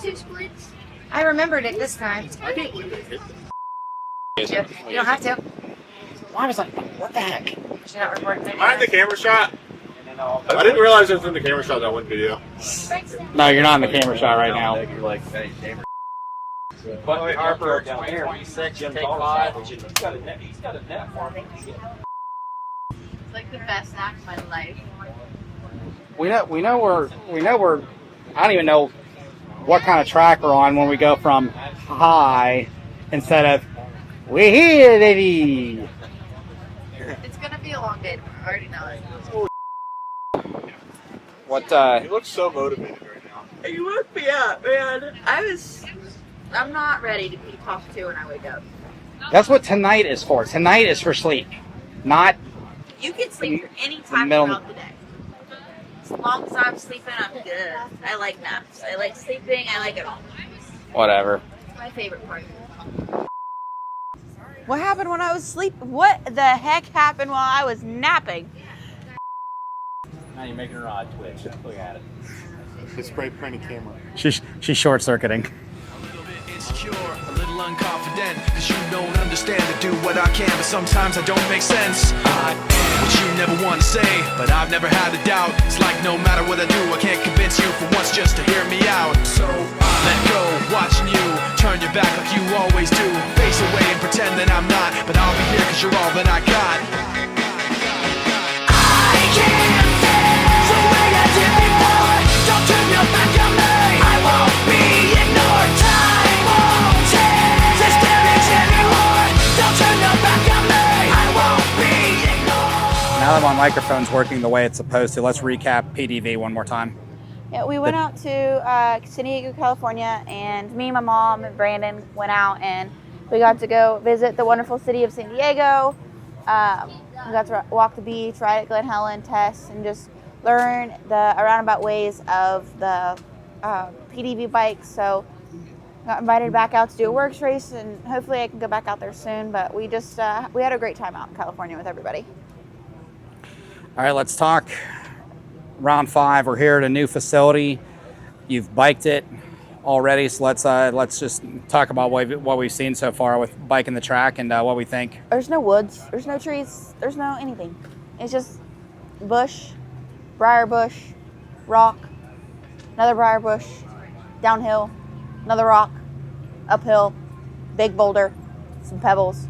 2 splits? I remembered it this time. I can't believe they hit You don't have to. Well, I was like, what the heck? Should not record it. Am I in the camera shot? I didn't realize I was in the camera shot that one video. No, you're not in the camera shot right now. Chloe Harper down here. 26, take 5. He's got a net for me. It's like the best snack of my life. We know we're I don't even know what kind of track we're on when we go from high instead of we here, baby. It's gonna be a long day. I already know it. What He looks so motivated right now. You woke me up, man. I'm not ready to be talked to when I wake up. that's what tonight is for. Tonight is for sleep. Not You can sleep any time middle- throughout the day. As long as I'm sleeping, I'm good. I like naps. I like sleeping. I like it all. whatever. It's my favorite part. What happened when I was sleeping? What the heck happened while I was napping? Now you're making her odd twitch. Look at it. His spray painted camera. She's short circuiting. Insecure, a little unconfident, cause you don't understand to do what I can, but sometimes I don't make sense. I am what you never want to say, but I've never had a doubt. It's like no matter what I do, I can't convince you for once just to hear me out. So I let go, watching you turn your back like you always do. Face away and pretend that I'm not, but I'll be here cause you're all that I got. I can't stand the way I did before. Don't turn your back on me. I won't be ignored. Time won't change this damage anymore. Don't turn your back on me. I won't be ignored. Now that my microphone's working the way it's supposed to, let's recap PDV one more time. Yeah, we went out to San Diego, California, and me, my mom, and Brandon went out, and we got to go visit the wonderful city of San Diego. We got to walk the beach, ride at Glen Helen, test, and just learn the roundabout ways of the PDV bikes. So got invited back out to do a works race, and hopefully I can go back out there soon. But we just we had a great time out in California with everybody. All right, let's talk round 5. We're here at a new facility. You've biked it already, so let's just talk about what we've seen so far with biking the track and what we think. There's no woods, there's no trees, there's no anything. It's just bush, briar bush, rock, another briar bush, downhill, another rock, uphill, big boulder, some pebbles,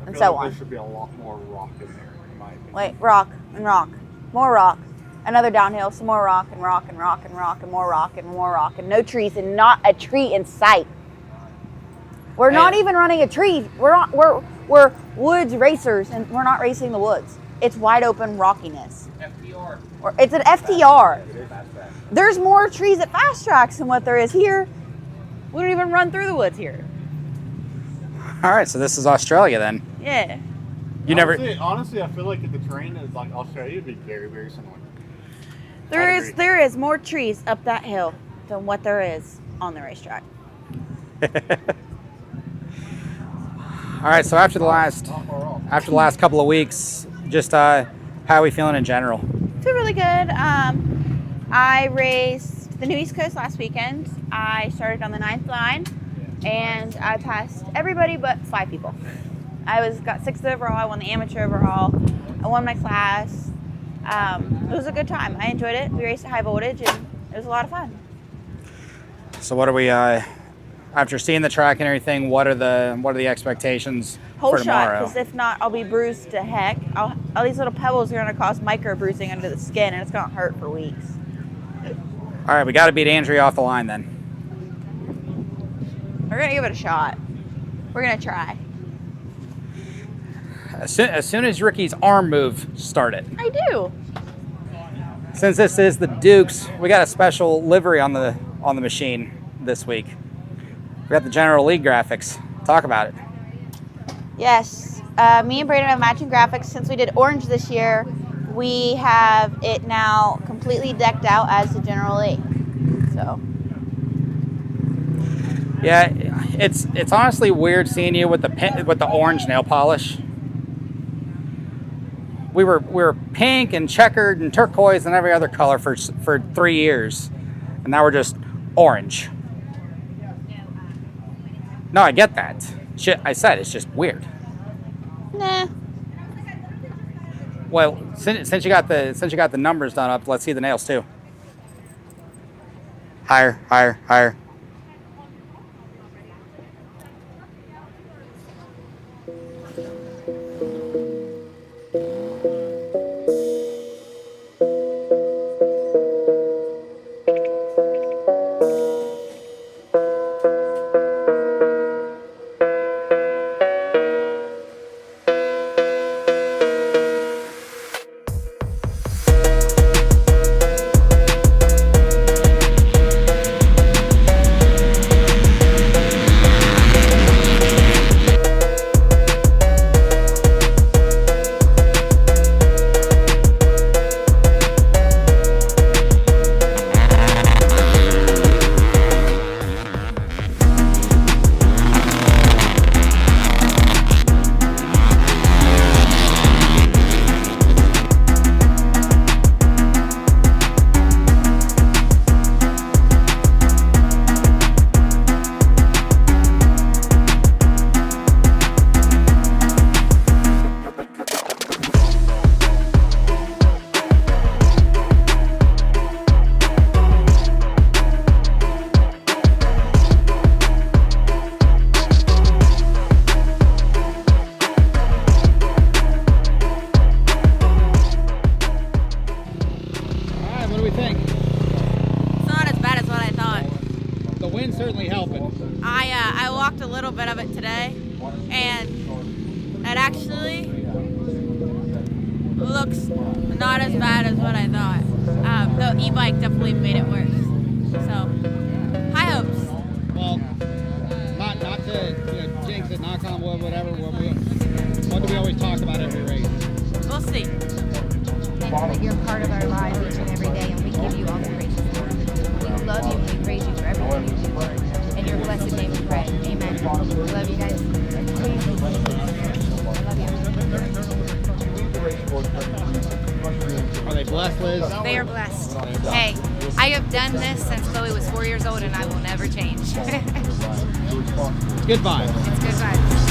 and so on. There should be a lot more rock in there, in my opinion. Wait, rock and rock, more rock, another downhill, some more rock and rock and rock and rock and more rock and more rock and no trees and not a tree in sight. We're not even running a tree. We're woods racers and we're not racing the woods. It's wide open rockiness. FTR. It's an FTR. There's more trees at fast tracks than what there is here. We don't even run through the woods here. All right, so this is Australia then. Yeah. Honestly, I feel like if the terrain is like Australia, it'd be very, very similar. There is more trees up that hill than what there is on the racetrack. All right, so after the last couple of weeks, just how are we feeling in general? Feel really good. I raced the New East Coast last weekend. I started on the 9th line, and I passed everybody but 5 people. I got 6th overall. I won the amateur overall. I won my class. It was a good time. I enjoyed it. We raced at high voltage, and it was a lot of fun. So what are we? After seeing the track and everything, what are the expectations Whole for shot, tomorrow? because if not, I'll be bruised to heck. All these little pebbles are going to cause micro bruising under the skin, and it's going to hurt for weeks. All right, we got to beat Andrea off the line then. We're going to give it a shot. We're going to try. As soon as Ricky's arm move started. I do. Since this is the Dukes, we got a special livery on the machine this week. We got the General League graphics. Talk about it. Yes. Me and Brandon have matching graphics. Since we did orange this year, we have it now completely decked out as the General League. So. Yeah, it's honestly weird seeing you with the orange nail polish. We were pink and checkered and turquoise and every other color for 3 years, and now we're just orange. No, I get that. Shit, I said it's just weird. Nah. Well, since you got the numbers done up, let's see the nails too. Higher, higher, higher. Certainly helping. I walked a little bit of it today, and it actually looks not as bad as what I thought. The e-bike definitely made it worse. So, high hopes. Well, not to jinx it, knock on wood, whatever. What do we always talk about every race? We'll see. That you're part of our lives each and every day, and we give you all the praise. We love you and we praise you for everything you do. In your blessed name we pray. Amen. I love you guys. I love you. Are they blessed, Liz? They are blessed. Hey, I have done this since Chloe was 4 years old, and I will never change. It's Good vibes. good vibes.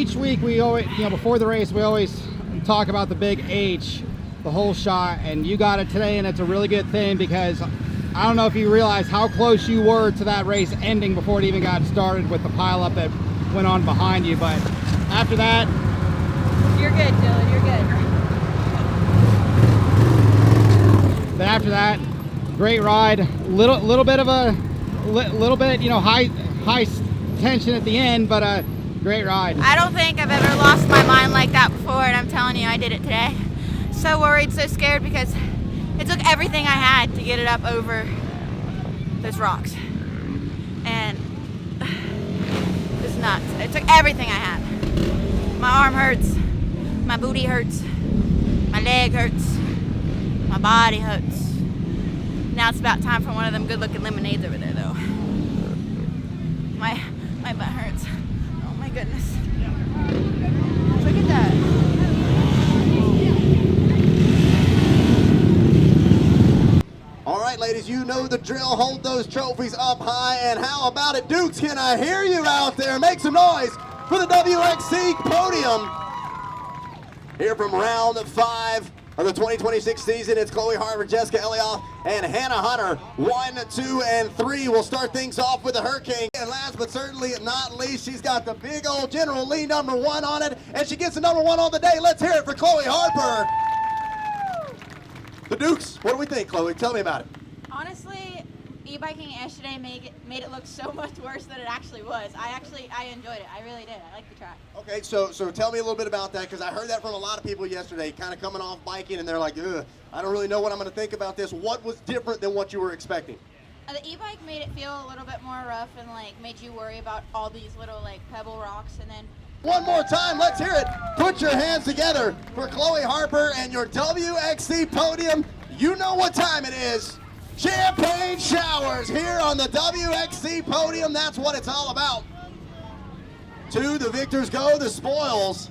each week we always, before the race, we always talk about the big H, the whole shot, and you got it today, and it's a really good thing because I don't know if you realize how close you were to that race ending before it even got started with the pileup that went on behind you. But after that, You're good, Dylan. You're good. But after that, great ride. Little bit, high tension at the end, but a great ride. I don't think I've ever lost my mind like that before, and I'm telling you, I did it today. So worried, so scared, because it took everything I had to get it up over those rocks. And it was nuts. It took everything I had. My arm hurts, my booty hurts, my leg hurts, my body hurts. Now it's about time for one of them good-looking lemonades over there, though. My butt hurts. Oh my goodness. Look at that. All right, ladies, you know the drill. Hold those trophies up high. And how about it, Dukes? Can I hear you out there? Make some noise for the WXC podium. Here from round 5 of the 2026 season, it's Chloe Harper, Jessica Elioff, and Hannah Hunter. 1, 2, and 3. We'll start things off with the Hurricane. And last but certainly not least, she's got the big old General Lee #1 on it, and she gets the #1 on the day. Let's hear it for Chloe Harper. The Dukes, what do we think, Chloe? Tell me about it. Honestly, e-biking yesterday made it look so much worse than it actually was. I enjoyed it. I really did. I liked the track. Okay, so tell me a little bit about that, because I heard that from a lot of people yesterday, kind of coming off biking, and they're like, ugh, I don't really know what I'm going to think about this. What was different than what you were expecting? The e-bike made it feel a little bit more rough and made you worry about all these little pebble rocks, and then One more time, let's hear it. Put your hands together for Chloe Harper and your WXC podium. You know what time it is. Champagne showers here on the WXC podium. That's what it's all about. To the victors go the spoils.